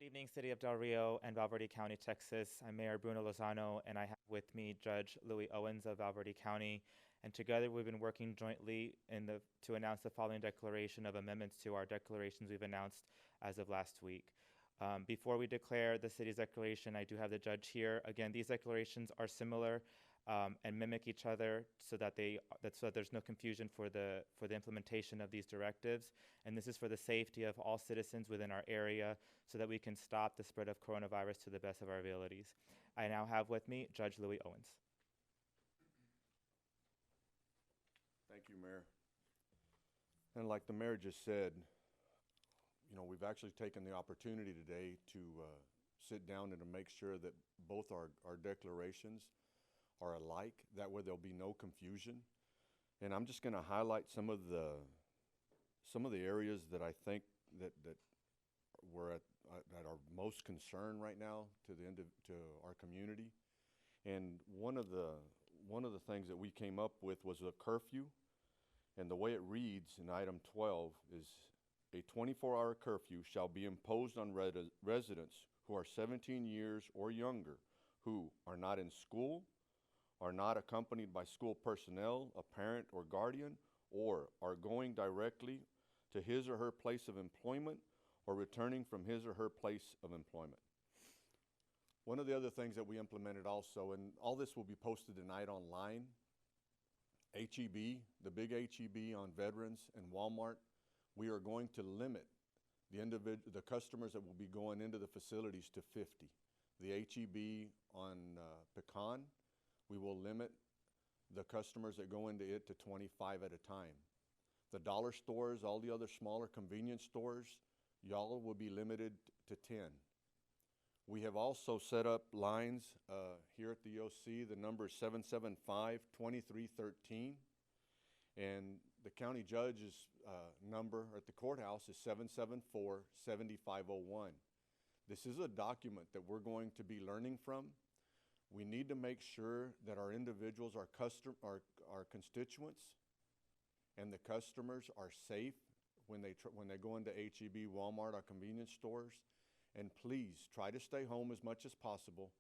Evening, City of Del Rio and Valverde County, Texas. I'm Mayor Bruno Lozano, and I have with me Judge Louis Owens of Valverde County. And together we've been working jointly to announce the following declaration of amendments to our declarations we've announced as of last week. Before we declare the city's declaration, I do have the judge here. Again, these declarations are similar and mimic each other so that there's no confusion for the implementation of these directives. And this is for the safety of all citizens within our area so that we can stop the spread of coronavirus to the best of our abilities. I now have with me Judge Louis Owens. Thank you, Mayor. And like the Mayor just said, we've actually taken the opportunity today to sit down and to make sure that both our declarations are alike. That way there'll be no confusion. And I'm just going to highlight some of the areas that I think that we're at our most concern right now to our community. And one of the things that we came up with was a curfew. And the way it reads in item 12 is a 24-hour curfew shall be imposed on residents who are 17 years or younger who are not in school, are not accompanied by school personnel, a parent or guardian, or are going directly to his or her place of employment or returning from his or her place of employment. One of the other things that we implemented also, and all this will be posted tonight online, HEB, the big HEB on Veterans and Walmart, we are going to limit the customers that will be going into the facilities to 50. The HEB on Pecan, we will limit the customers that go into it to 25 at a time. The dollar stores, all the other smaller convenience stores, y'all will be limited to 10. We have also set up lines here at the EOC. The number is 775-2313. And the county judge's number at the courthouse is 774-7501. This is a document that we're going to be learning from. We need to make sure that our individuals, our constituents, and the customers are safe when they go into HEB, Walmart, our convenience stores. And please try to stay home as much as possible.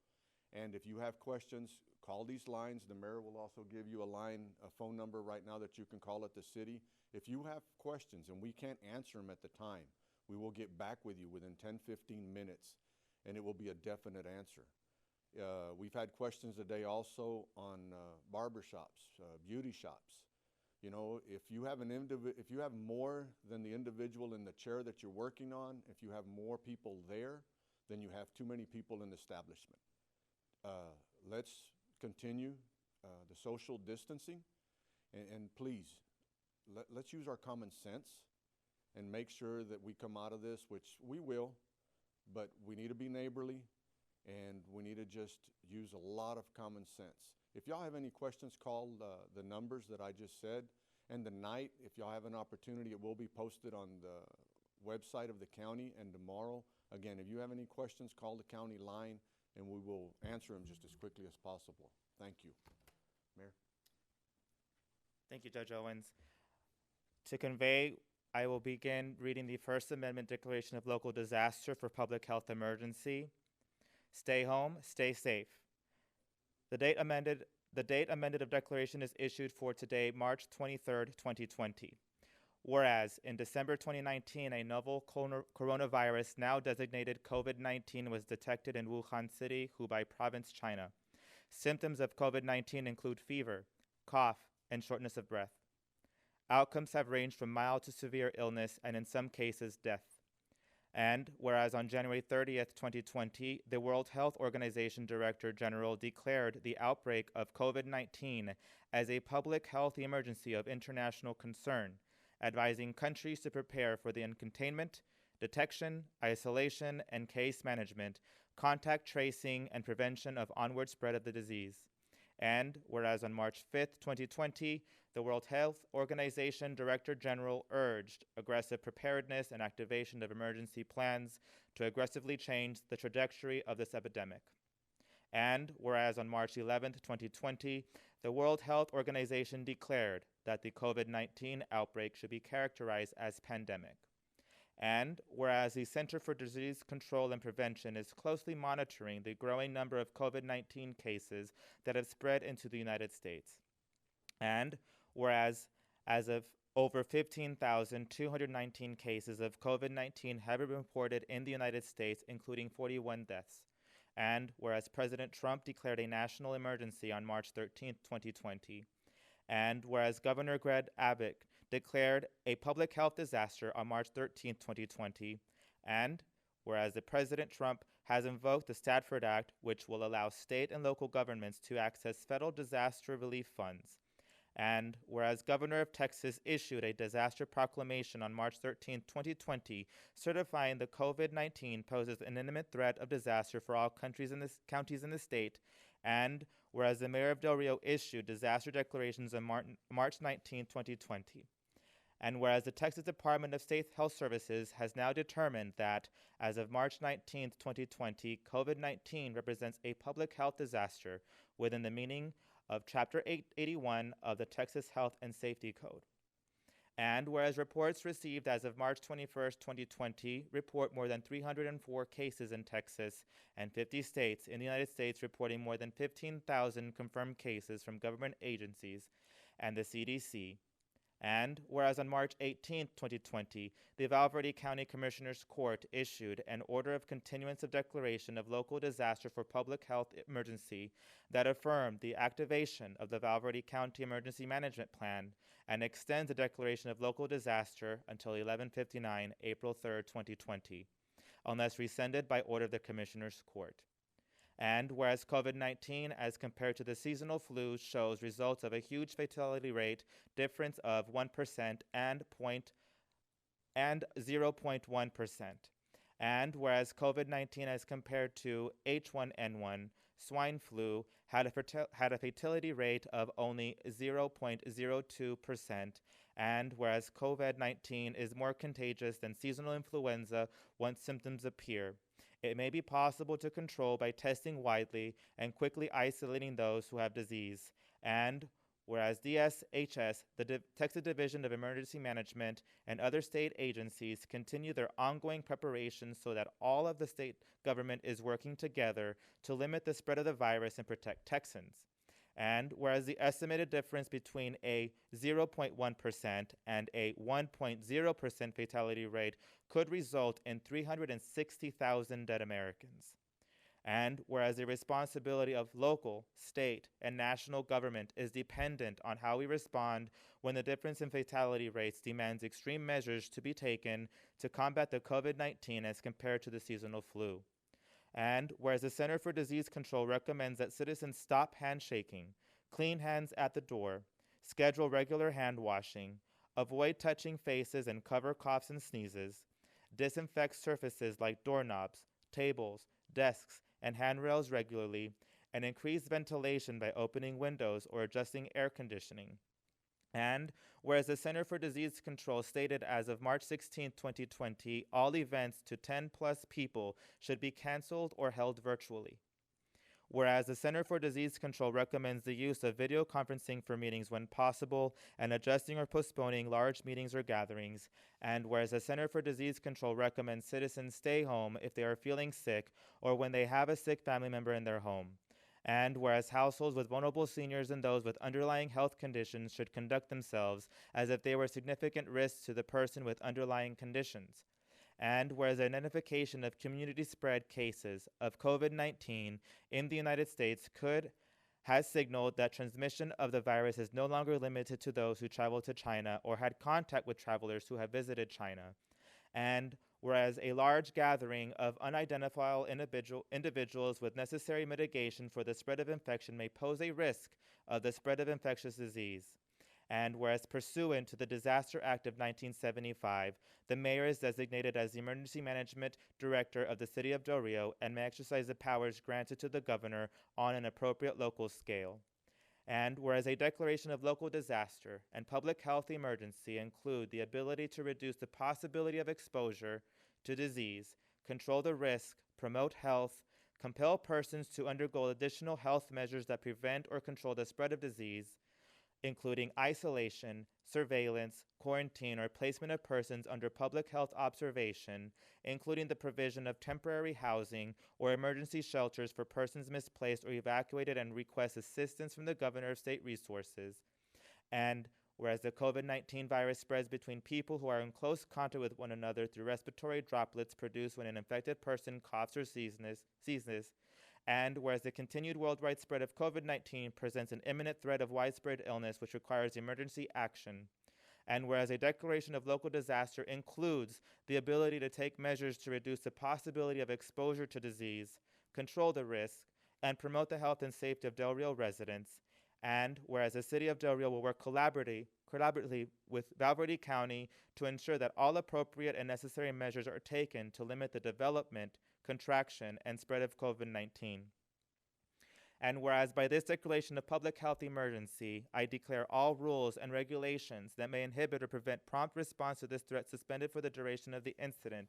And if you have questions, call these lines. The mayor will also give you a phone number right now that you can call at the city. If you have questions and we can't answer them at the time, we will get back with you within 10-15 minutes, and it will be a definite answer. We've had questions today also on barbershops, beauty shops. If you have more than the individual in the chair that you're working on, if you have more people there, then you have too many people in the establishment. Let's continue the social distancing, and please, let's use our common sense and make sure that we come out of this, which we will, but we need to be neighborly, and we need to just use a lot of common sense. If y'all have any questions, call the numbers that I just said. And tonight, if y'all have an opportunity, it will be posted on the website of the county. And tomorrow, again, if you have any questions, call the county line, and we will answer them just as quickly as possible. Thank you. Mayor? Thank you, Judge Owens. To convey, I will begin reading the First Amendment Declaration of Local Disaster for Public Health Emergency. Stay home, stay safe. The date amended of declaration is issued for today, March 23rd, 2020. Whereas in December 2019, a novel coronavirus, now designated COVID-19, was detected in Wuhan City, Hubei Province, China. Symptoms of COVID-19 include fever, cough, and shortness of breath. Outcomes have ranged from mild to severe illness and in some cases death. And whereas on January 30th, 2020, the World Health Organization Director General declared the outbreak of COVID-19 as a public health emergency of international concern, advising countries to prepare for the containment, detection, isolation, and case management, contact tracing, and prevention of onward spread of the disease. And whereas on March 5th, 2020, the World Health Organization Director General urged aggressive preparedness and activation of emergency plans to aggressively change the trajectory of this epidemic. And whereas on March 11th, 2020, the World Health Organization declared that the COVID-19 outbreak should be characterized as pandemic. And whereas the Center for Disease Control and Prevention is closely monitoring the growing number of COVID-19 cases that have spread into the United States. And whereas as of over 15,219 cases of COVID-19 have been reported in the United States, including 41 deaths. And whereas President Trump declared a national emergency on March 13, 2020. And whereas Governor Greg Abbott declared a public health disaster on March 13, 2020. And whereas the President Trump has invoked the Stafford Act, which will allow state and local governments to access federal disaster relief funds. And whereas Governor of Texas issued a disaster proclamation on March 13, 2020, certifying that COVID-19 poses an imminent threat of disaster for all counties in the state, and whereas the mayor of Del Rio issued disaster declarations on March 19, 2020. And whereas the Texas Department of State Health Services has now determined that, as of March 19, 2020, COVID-19 represents a public health disaster within the meaning of Chapter 881 of the Texas Health and Safety Code. And whereas reports received as of March 21, 2020 report more than 304 cases in Texas and 50 states in the United States reporting more than 15,000 confirmed cases from government agencies and the CDC. And whereas on March 18, 2020, the Val Verde County Commissioner's Court issued an order of continuance of declaration of local disaster for public health emergency that affirmed the activation of the Val Verde County Emergency Management Plan and extends the declaration of local disaster until 11:59 April 3, 2020, unless rescinded by order of the Commissioner's Court. And whereas COVID-19, as compared to the seasonal flu, shows results of a huge fatality rate difference of 1% and 0.1%. And whereas COVID-19, as compared to H1N1, swine flu, had a fatality rate of only 0.02%, and whereas COVID-19 is more contagious than seasonal influenza once symptoms appear, it may be possible to control by testing widely and quickly isolating those who have disease. And whereas DSHS, the Texas Division of Emergency Management, and other state agencies continue their ongoing preparations so that all of the state government is working together to limit the spread of the virus and protect Texans. And whereas the estimated difference between a 0.1% and a 1.0% fatality rate could result in 360,000 dead Americans. And whereas the responsibility of local, state, and national government is dependent on how we respond when the difference in fatality rates demands extreme measures to be taken to combat the COVID-19 as compared to the seasonal flu. And whereas the Center for Disease Control recommends that citizens stop handshaking, clean hands at the door, schedule regular hand washing, avoid touching faces and cover coughs and sneezes, disinfect surfaces like doorknobs, tables, desks, and handrails regularly, and increase ventilation by opening windows or adjusting air conditioning. And whereas the Center for Disease Control stated as of March 16, 2020, all events to 10 plus people should be canceled or held virtually. Whereas the Center for Disease Control recommends the use of video conferencing for meetings when possible and adjusting or postponing large meetings or gatherings. And whereas the Center for Disease Control recommends citizens stay home if they are feeling sick or when they have a sick family member in their home. And whereas households with vulnerable seniors and those with underlying health conditions should conduct themselves as if they were significant risks to the person with underlying conditions. And whereas the identification of community spread cases of COVID-19 in the United States has signaled that transmission of the virus is no longer limited to those who traveled to China or had contact with travelers who have visited China. And whereas a large gathering of unidentifiable individuals with necessary mitigation for the spread of infection may pose a risk of the spread of infectious disease. And whereas pursuant to the Disaster Act of 1975, the mayor is designated as the Emergency Management Director of the City of Del Rio and may exercise the powers granted to the governor on an appropriate local scale. And whereas a declaration of local disaster and public health emergency include the ability to reduce the possibility of exposure to disease, control the risk, promote health, compel persons to undergo additional health measures that prevent or control the spread of disease, including isolation, surveillance, quarantine, or placement of persons under public health observation, including the provision of temporary housing or emergency shelters for persons misplaced or evacuated and request assistance from the Governor of State Resources. And whereas the COVID-19 virus spreads between people who are in close contact with one another through respiratory droplets produced when an infected person coughs or sneezes, and whereas the continued worldwide spread of COVID-19 presents an imminent threat of widespread illness which requires emergency action, and whereas a declaration of local disaster includes the ability to take measures to reduce the possibility of exposure to disease, control the risk, and promote the health and safety of Del Rio residents, and whereas the City of Del Rio will work collaboratively with Valverde County to ensure that all appropriate and necessary measures are taken to limit the development, contraction, and spread of COVID-19. And whereas by this declaration of public health emergency, I declare all rules and regulations that may inhibit or prevent prompt response to this threat suspended for the duration of the incident.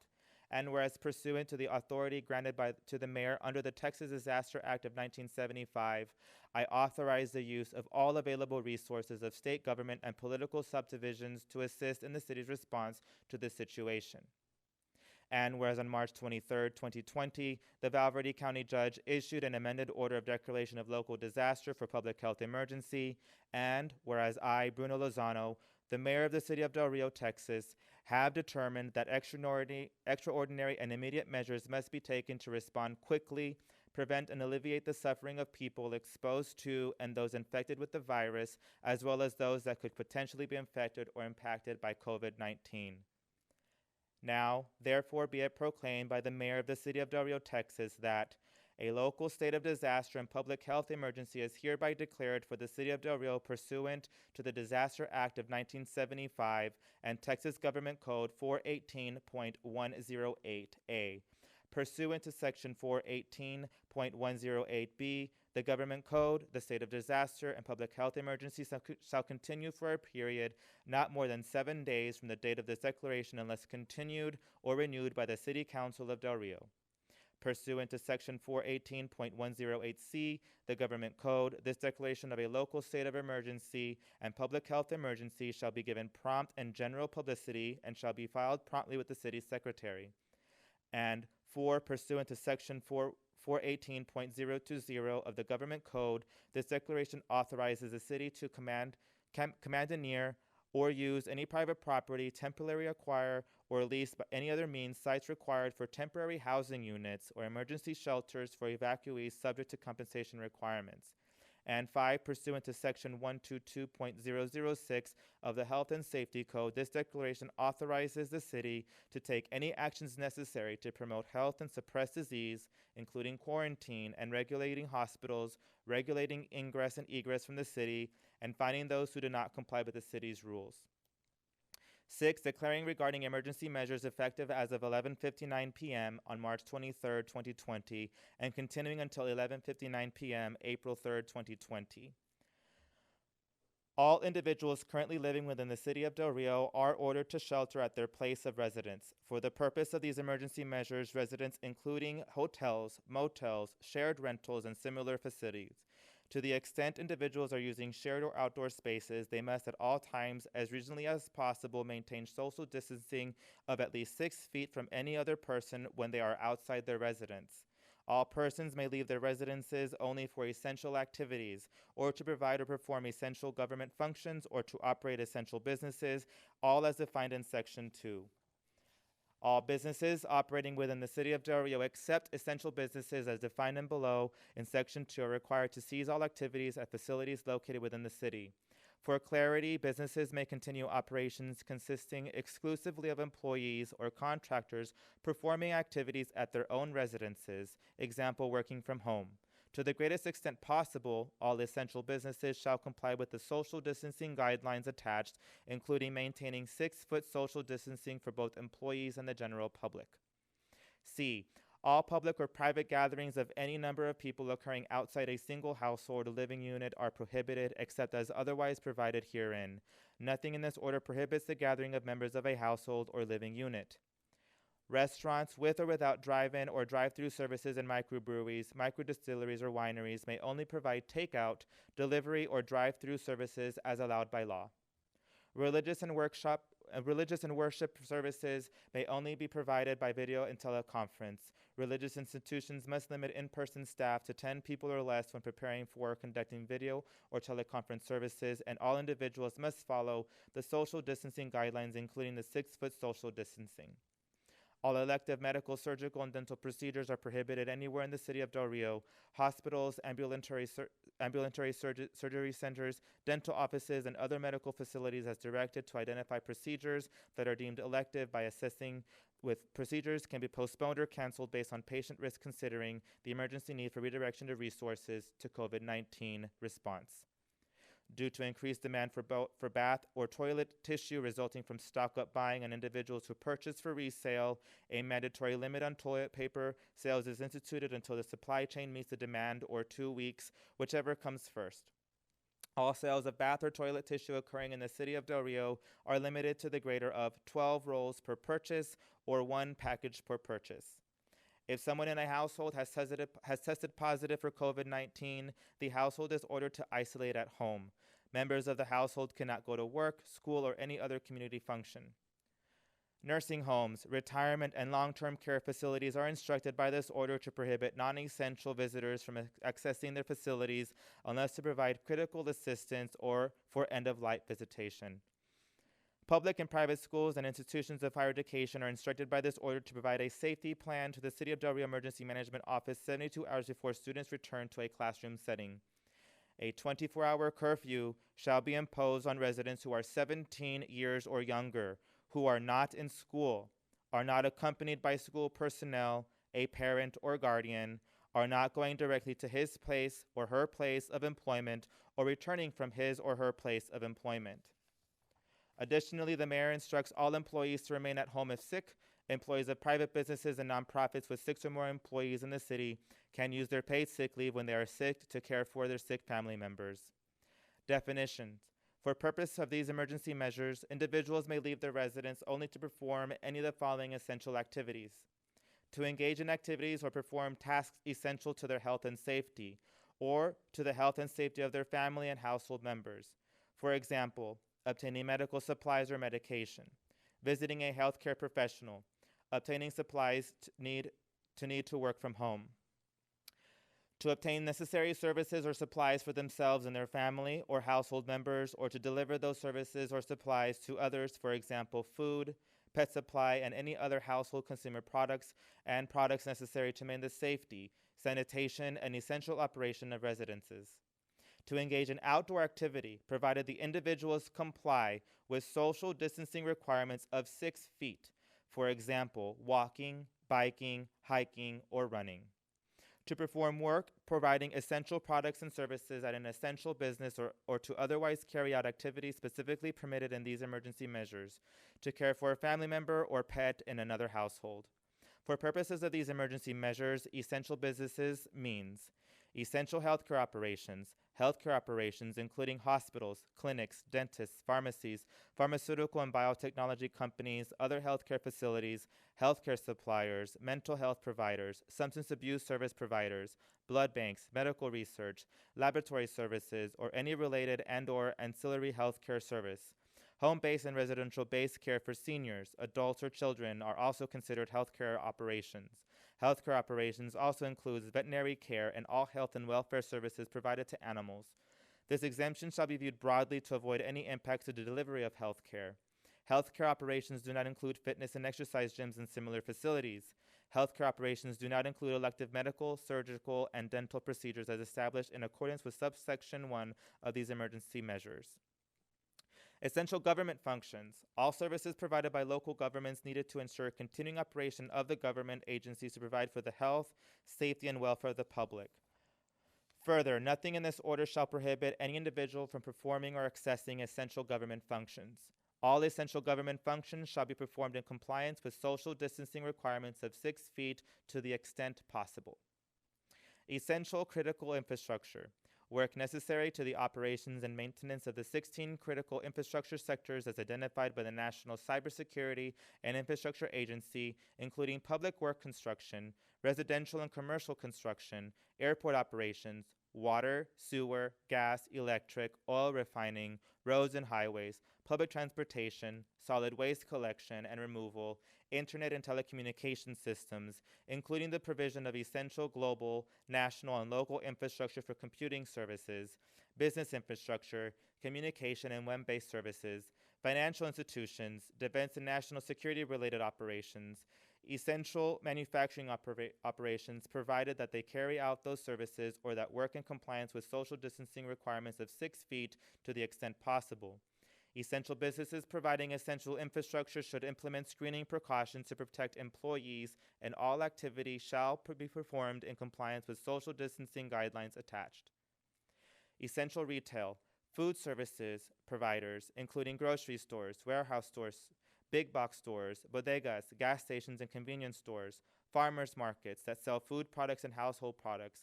And whereas pursuant to the authority granted to the mayor under the Texas Disaster Act of 1975, I authorize the use of all available resources of state government and political subdivisions to assist in the city's response to this situation. And whereas on March 23, 2020, the Valverde County judge issued an amended order of declaration of local disaster for public health emergency, and whereas I, Bruno Lozano, the mayor of the city of Del Rio, Texas, have determined that extraordinary and immediate measures must be taken to respond quickly, prevent and alleviate the suffering of people exposed to and those infected with the virus, as well as those that could potentially be infected or impacted by COVID-19. Now, therefore, be it proclaimed by the mayor of the city of Del Rio, Texas, that a local state of disaster and public health emergency is hereby declared for the city of Del Rio pursuant to the Disaster Act of 1975 and Texas Government Code 418.108A. Pursuant to Section 418.108B, the Government Code, the state of disaster and public health emergency shall continue for a period not more than 7 days from the date of this declaration unless continued or renewed by the City Council of Del Rio. Pursuant to Section 418.108C, the Government Code, this declaration of a local state of emergency and public health emergency shall be given prompt and general publicity and shall be filed promptly with the City Secretary. And 4, pursuant to Section 418.020 of the Government Code, this declaration authorizes the city to commandeer or use any private property, temporarily acquire or lease by any other means sites required for temporary housing units or emergency shelters for evacuees subject to compensation requirements. And 5, pursuant to Section 122.006 of the Health and Safety Code, this declaration authorizes the city to take any actions necessary to promote health and suppress disease, including quarantine and regulating hospitals, regulating ingress and egress from the city, and fining those who do not comply with the city's rules. 6, declaring regarding emergency measures effective as of 11:59 p.m. on March 23, 2020, and continuing until 11:59 p.m. April 3, 2020. All individuals currently living within the city of Del Rio are ordered to shelter at their place of residence. For the purpose of these emergency measures, residents including hotels, motels, shared rentals, and similar facilities. To the extent individuals are using shared or outdoor spaces, they must at all times, as reasonably as possible, maintain social distancing of at least 6 feet from any other person when they are outside their residence. All persons may leave their residences only for essential activities, or to provide or perform essential government functions, or to operate essential businesses, all as defined in Section 2. All businesses operating within the city of Del Rio, except essential businesses as defined and below in Section 2, are required to cease all activities at facilities located within the city. For clarity, businesses may continue operations consisting exclusively of employees or contractors performing activities at their own residences, example, working from home. To the greatest extent possible, all essential businesses shall comply with the social distancing guidelines attached, including maintaining 6-foot social distancing for both employees and the general public. C, all public or private gatherings of any number of people occurring outside a single household or living unit are prohibited except as otherwise provided herein. Nothing in this order prohibits the gathering of members of a household or living unit. Restaurants with or without drive-in or drive-through services and microbreweries, microdistilleries, or wineries may only provide takeout, delivery, or drive-through services as allowed by law. Religious and worship services may only be provided by video and teleconference. Religious institutions must limit in-person staff to 10 people or less when preparing for or conducting video or teleconference services, and all individuals must follow the social distancing guidelines, including the 6-foot social distancing. All elective medical, surgical, and dental procedures are prohibited anywhere in the city of Del Rio. Hospitals, ambulatory surgery centers, dental offices, and other medical facilities as directed to identify procedures that are deemed elective by assessing with procedures can be postponed or canceled based on patient risk, considering the emergency need for redirection of resources to COVID-19 response. Due to increased demand for bath or toilet tissue resulting from stock-up buying on individuals who purchase for resale, a mandatory limit on toilet paper sales is instituted until the supply chain meets the demand, or 2 weeks, whichever comes first. All sales of bath or toilet tissue occurring in the city of Del Rio are limited to the greater of 12 rolls per purchase or 1 package per purchase. If someone in a household has tested positive for COVID-19, the household is ordered to isolate at home. Members of the household cannot go to work, school, or any other community function. Nursing homes, retirement, and long-term care facilities are instructed by this order to prohibit non-essential visitors from accessing their facilities unless to provide critical assistance or for end-of-life visitation. Public and private schools and institutions of higher education are instructed by this order to provide a safety plan to the City of Del Rio Emergency Management Office 72 hours before students return to a classroom setting. A 24-hour curfew shall be imposed on residents who are 17 years or younger, who are not in school, are not accompanied by school personnel, a parent or guardian, are not going directly to his place or her place of employment, or returning from his or her place of employment. Additionally, the mayor instructs all employees to remain at home if sick. Employees of private businesses and nonprofits with 6 or more employees in the city can use their paid sick leave when they are sick to care for their sick family members. Definitions. For purpose of these emergency measures, individuals may leave their residence only to perform any of the following essential activities: to engage in activities or perform tasks essential to their health and safety, or to the health and safety of their family and household members. For example, obtaining medical supplies or medication, visiting a healthcare professional, obtaining supplies need to work from home, to obtain necessary services or supplies for themselves and their family or household members, or to deliver those services or supplies to others, for example, food, pet supply, and any other household consumer products and products necessary to maintain the safety, sanitation, and essential operation of residences. To engage in outdoor activity, provided the individuals comply with social distancing requirements of 6 feet, for example, walking, biking, hiking, or running. To perform work providing essential products and services at an essential business, or to otherwise carry out activities specifically permitted in these emergency measures. To care for a family member or pet in another household. For purposes of these emergency measures, essential businesses means essential healthcare operations including hospitals, clinics, dentists, pharmacies, pharmaceutical and biotechnology companies, other healthcare facilities, healthcare suppliers, mental health providers, substance abuse service providers, blood banks, medical research, laboratory services, or any related and/or ancillary healthcare service. Home-based and residential-based care for seniors, adults, or children are also considered healthcare operations. Healthcare operations also includes veterinary care and all health and welfare services provided to animals. This exemption shall be viewed broadly to avoid any impacts to the delivery of healthcare. Healthcare operations do not include fitness and exercise gyms and similar facilities. Healthcare operations do not include elective medical, surgical, and dental procedures as established in accordance with subsection 1 of these emergency measures. Essential government functions. All services provided by local governments needed to ensure continuing operation of the government agencies to provide for the health, safety, and welfare of the public. Further, nothing in this order shall prohibit any individual from performing or accessing essential government functions. All essential government functions shall be performed in compliance with social distancing requirements of 6 feet to the extent possible. Essential critical infrastructure. work necessary to the operations and maintenance of the 16 critical infrastructure sectors as identified by the National Cybersecurity and Infrastructure Agency, including public work construction, residential and commercial construction, airport operations, water, sewer, gas, electric, oil refining, roads and highways, public transportation, solid waste collection and removal, internet and telecommunication systems, including the provision of essential global, national, and local infrastructure for computing services, business infrastructure, communication and web-based services, financial institutions, defense and national security-related operations, essential manufacturing operations, provided that they carry out those services or that work in compliance with social distancing requirements of 6 feet to the extent possible. Essential businesses providing essential infrastructure should implement screening precautions to protect employees, and all activity shall be performed in compliance with social distancing guidelines attached. Essential retail, food services providers, including grocery stores, warehouse stores, big box stores, bodegas, gas stations and convenience stores, farmers markets that sell food products and household products,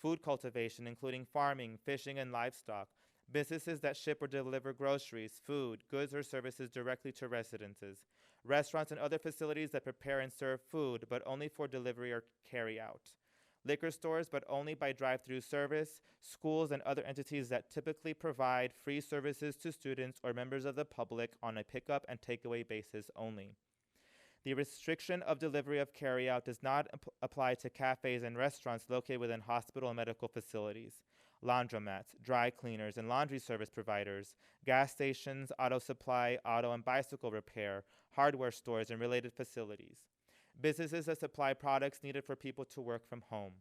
food cultivation, including farming, fishing, and livestock, businesses that ship or deliver groceries, food, goods, or services directly to residences, restaurants and other facilities that prepare and serve food, but only for delivery or carry out, liquor stores, but only by drive-through service, schools and other entities that typically provide free services to students or members of the public on a pickup and takeaway basis only. The restriction of delivery of carryout does not apply to cafes and restaurants located within hospital and medical facilities, laundromats, dry cleaners, and laundry service providers, gas stations, auto supply, auto and bicycle repair, hardware stores, and related facilities. Businesses that supply products needed for people to work from home.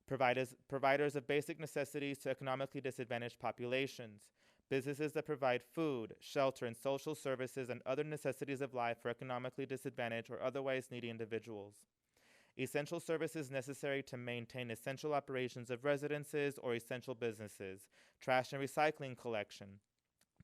Providers of basic necessities to economically disadvantaged populations. Businesses that provide food, shelter, and social services and other necessities of life for economically disadvantaged or otherwise needy individuals. Essential services necessary to maintain essential operations of residences or essential businesses, trash and recycling collection,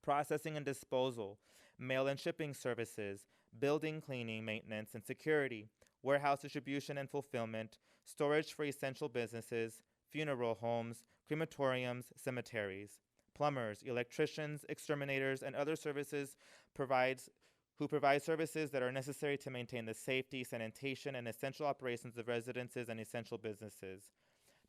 processing and disposal, mail and shipping services, building cleaning, maintenance, and security, warehouse distribution and fulfillment, storage for essential businesses, funeral homes, crematoriums, cemeteries, plumbers, electricians, exterminators, and other services who provide services that are necessary to maintain the safety, sanitation, and essential operations of residences and essential businesses.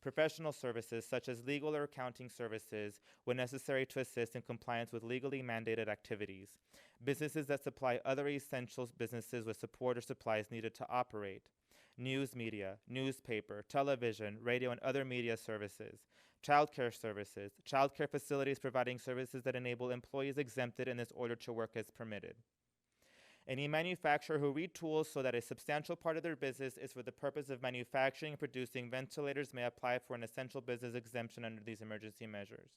Professional services such as legal or accounting services when necessary to assist in compliance with legally mandated activities. Businesses that supply other essential businesses with support or supplies needed to operate. News media, newspaper, television, radio, and other media services. Childcare services, childcare facilities providing services that enable employees exempted in this order to work as permitted. Any manufacturer who retools so that a substantial part of their business is for the purpose of manufacturing and producing ventilators may apply for an essential business exemption under these emergency measures.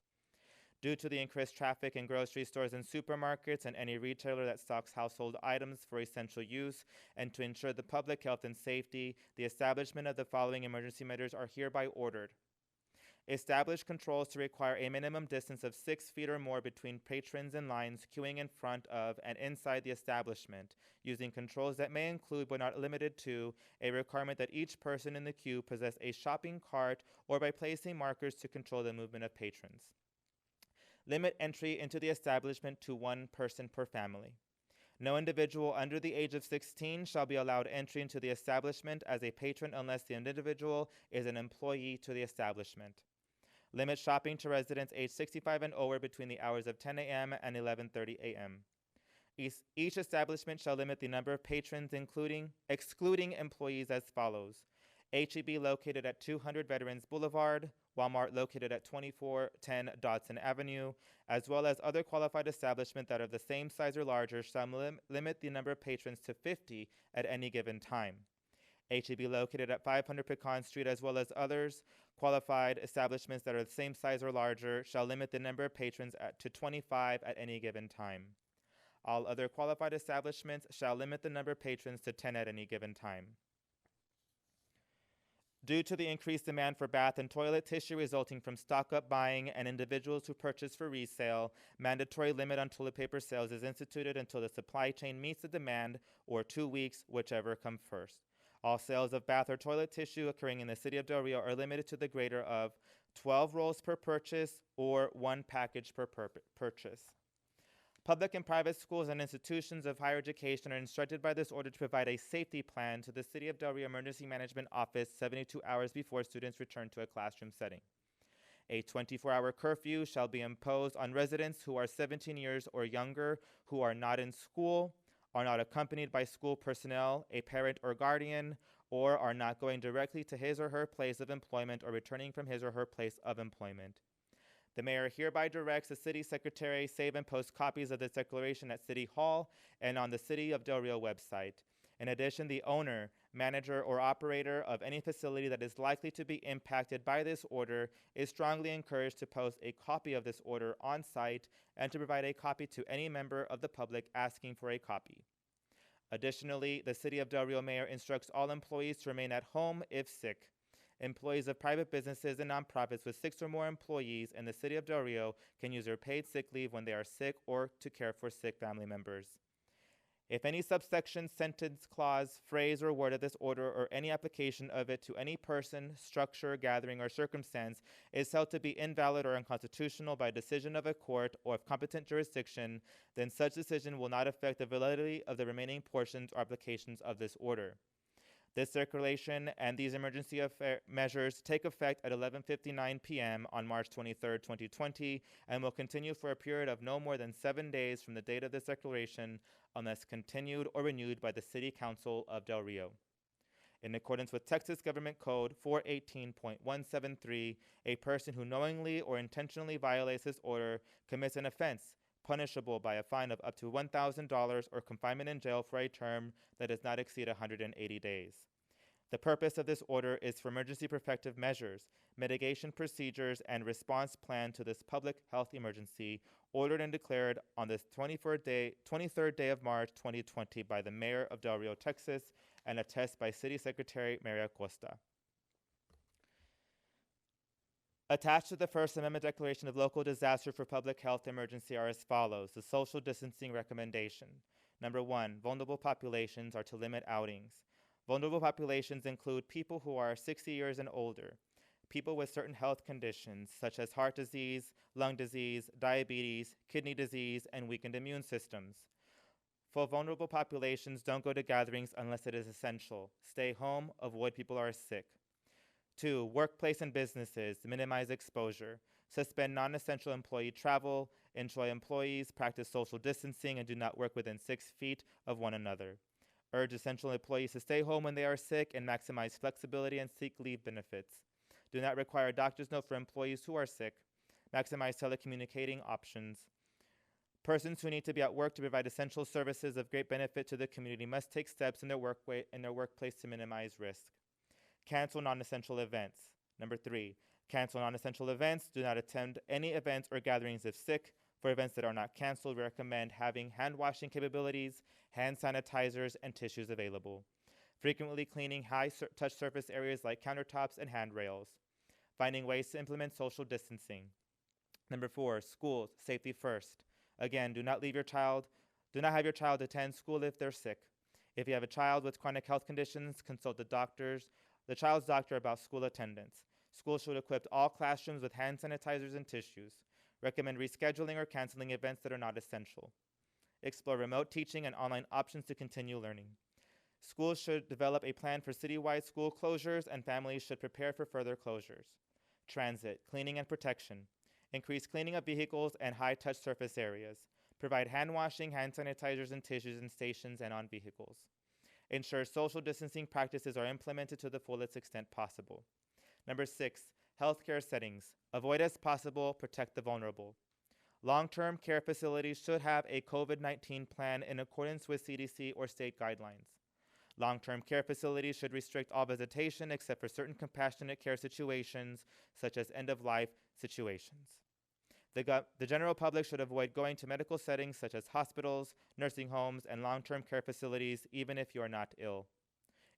Due to the increased traffic in grocery stores and supermarkets and any retailer that stocks household items for essential use, and to ensure the public health and safety, the establishment of the following emergency measures are hereby ordered. Establish controls to require a minimum distance of 6 feet or more between patrons and lines queuing in front of and inside the establishment, using controls that may include but not limited to a requirement that each person in the queue possess a shopping cart or by placing markers to control the movement of patrons. Limit entry into the establishment to 1 person per family. No individual under the age of 16 shall be allowed entry into the establishment as a patron unless the individual is an employee to the establishment. Limit shopping to residents age 65 and over between the hours of 10 a.m. and 11:30 a.m. Each establishment shall limit the number of patrons, excluding employees, as follows. H-E-B located at 200 Veterans Boulevard, Walmart located at 2410 Dodson Avenue, as well as other qualified establishments that are the same size or larger shall limit the number of patrons to 50 at any given time. H-E-B located at 500 Pecan Street, as well as others qualified establishments that are the same size or larger shall limit the number of patrons to 25 at any given time. All other qualified establishments shall limit the number of patrons to 10 at any given time. Due to the increased demand for bath and toilet tissue resulting from stock-up buying and individuals who purchase for resale, mandatory limit on toilet paper sales is instituted until the supply chain meets the demand, or 2 weeks, whichever comes first. All sales of bath or toilet tissue occurring in the city of Del Rio are limited to the greater of 12 rolls per purchase, or 1 package per purchase. Public and private schools and institutions of higher education are instructed by this order to provide a safety plan to the City of Del Rio Emergency Management Office 72 hours before students return to a classroom setting. A 24-hour curfew shall be imposed on residents who are 17 years or younger, who are not in school, are not accompanied by school personnel, a parent or guardian, or are not going directly to his or her place of employment or returning from his or her place of employment. The mayor hereby directs the city secretary save and post copies of this declaration at City Hall and on the City of Del Rio website. In addition, the owner, manager, or operator of any facility that is likely to be impacted by this order is strongly encouraged to post a copy of this order on site and to provide a copy to any member of the public asking for a copy. Additionally, the City of Del Rio mayor instructs all employees to remain at home if sick. Employees of private businesses and nonprofits with 6 or more employees in the City of Del Rio can use their paid sick leave when they are sick or to care for sick family members. If any subsection, sentence, clause, phrase, or word of this order or any application of it to any person, structure, gathering, or circumstance is held to be invalid or unconstitutional by decision of a court or of competent jurisdiction, then such decision will not affect the validity of the remaining portions or applications of this order. This circulation and these emergency measures take effect at 11:59 p.m. on March 23, 2020, and will continue for a period of no more than 7 days from the date of this declaration, unless continued or renewed by the City Council of Del Rio. In accordance with Texas Government Code 418.173, a person who knowingly or intentionally violates this order commits an offense punishable by a fine of up to $1,000 or confinement in jail for a term that does not exceed 180 days. The purpose of this order is for emergency protective measures, mitigation procedures, and response plan to this public health emergency ordered and declared on the 23rd day of March 2020 by the Mayor of Del Rio, Texas, and attested by City Secretary Maria Costa. Attached to the First Amendment Declaration of Local Disaster for Public Health Emergency are as follows: the social distancing recommendation. Number 1, vulnerable populations are to limit outings. Vulnerable populations include people who are 60 years and older, people with certain health conditions such as heart disease, lung disease, diabetes, kidney disease, and weakened immune systems. For vulnerable populations, don't go to gatherings unless it is essential. Stay home, avoid people who are sick. 2, workplace and businesses, minimize exposure. Suspend non-essential employee travel, enjoy employees, practice social distancing, and do not work within 6 feet of one another. Urge essential employees to stay home when they are sick and maximize flexibility and seek leave benefits. Do not require a doctor's note for employees who are sick. Maximize telecommunicating options. Persons who need to be at work to provide essential services of great benefit to the community must take steps in their workplace to minimize risk. Cancel non-essential events. Number 3, cancel non-essential events. Do not attend any events or gatherings if sick. For events that are not canceled, we recommend having hand washing capabilities, hand sanitizers, and tissues available. Frequently cleaning high-touch surface areas like countertops and handrails. Finding ways to implement social distancing. Number 4, schools, safety first. Again, do not have your child attend school if they're sick. If you have a child with chronic health conditions, consult the child's doctor about school attendance. Schools should equip all classrooms with hand sanitizers and tissues. Recommend rescheduling or canceling events that are not essential. Explore remote teaching and online options to continue learning. Schools should develop a plan for citywide school closures, and families should prepare for further closures. Transit, cleaning and protection. Increase cleaning of vehicles and high-touch surface areas. Provide hand washing, hand sanitizers, and tissues in stations and on vehicles. Ensure social distancing practices are implemented to the fullest extent possible. Number 6, healthcare settings. Avoid as possible, protect the vulnerable. Long-term care facilities should have a COVID-19 plan in accordance with CDC or state guidelines. Long-term care facilities should restrict all visitation except for certain compassionate care situations, such as end-of-life situations. The general public should avoid going to medical settings such as hospitals, nursing homes, and long-term care facilities, even if you are not ill.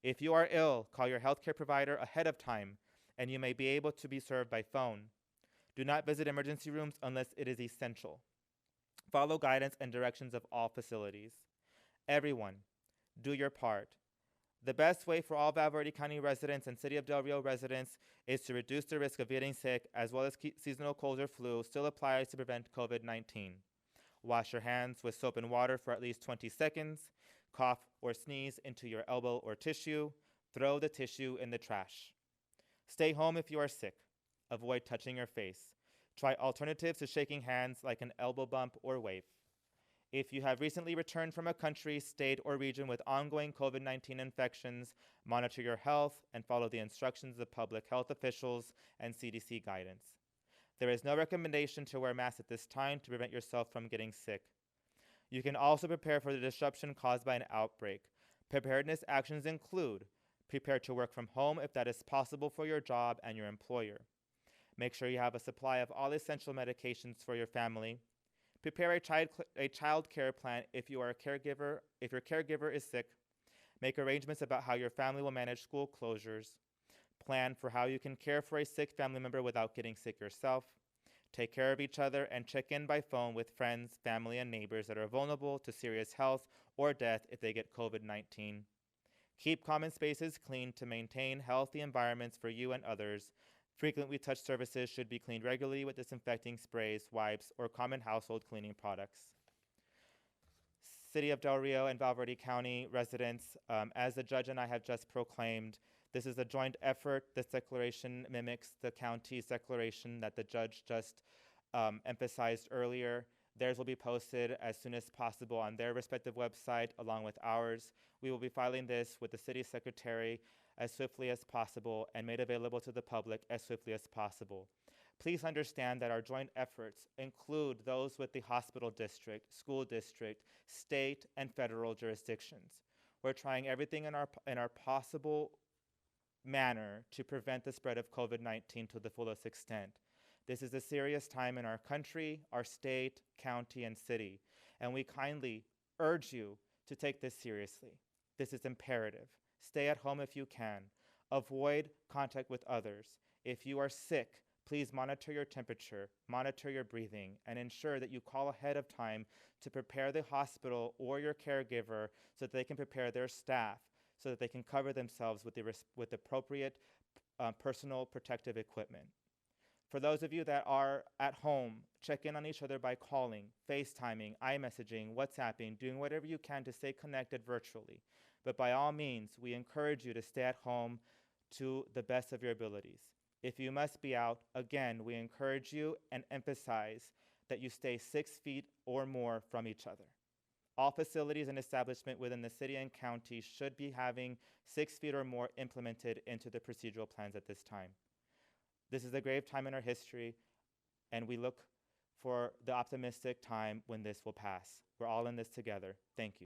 If you are ill, call your healthcare provider ahead of time, and you may be able to be served by phone. Do not visit emergency rooms unless it is essential. Follow guidance and directions of all facilities. Everyone, do your part. The best way for all Val Verde County residents and City of Del Rio residents is to reduce the risk of getting sick, as well as seasonal colds or flu still applies to prevent COVID-19. Wash your hands with soap and water for at least 20 seconds. Cough or sneeze into your elbow or tissue. Throw the tissue in the trash. Stay home if you are sick. Avoid touching your face. Try alternatives to shaking hands like an elbow bump or wave. If you have recently returned from a country, state, or region with ongoing COVID-19 infections, monitor your health and follow the instructions of public health officials and CDC guidance. There is no recommendation to wear masks at this time to prevent yourself from getting sick. You can also prepare for the disruption caused by an outbreak. Preparedness actions include: prepare to work from home if that is possible for your job and your employer. Make sure you have a supply of all essential medications for your family. Prepare a child care plan if you are a caregiver. If your caregiver is sick, make arrangements about how your family will manage school closures. Plan for how you can care for a sick family member without getting sick yourself. Take care of each other and check in by phone with friends, family, and neighbors that are vulnerable to serious health or death if they get COVID-19. Keep common spaces clean to maintain healthy environments for you and others. Frequently touched surfaces should be cleaned regularly with disinfecting sprays, wipes, or common household cleaning products. City of Del Rio and Val Verde County residents, as the judge and I have just proclaimed, this is a joint effort. This declaration mimics the county's declaration that the judge just emphasized earlier. Theirs will be posted as soon as possible on their respective website along with ours. We will be filing this with the city secretary as swiftly as possible and made available to the public as swiftly as possible. Please understand that our joint efforts include those with the hospital district, school district, state, and federal jurisdictions. We're trying everything in our possible manner to prevent the spread of COVID-19 to the fullest extent. This is a serious time in our country, our state, county, and city, and we kindly urge you to take this seriously. This is imperative. Stay at home if you can. Avoid contact with others. If you are sick, please monitor your temperature, monitor your breathing, and ensure that you call ahead of time to prepare the hospital or your caregiver so that they can prepare their staff so that they can cover themselves with appropriate personal protective equipment. For those of you that are at home, check in on each other by calling, FaceTiming, iMessaging, WhatsApping, doing whatever you can to stay connected virtually. But by all means, we encourage you to stay at home to the best of your abilities. If you must be out, again, we encourage you and emphasize that you stay 6 feet or more from each other. All facilities and establishments within the city and county should be having 6 feet or more implemented into the procedural plans at this time. This is a grave time in our history, and we look for the optimistic time when this will pass. We're all in this together. Thank you.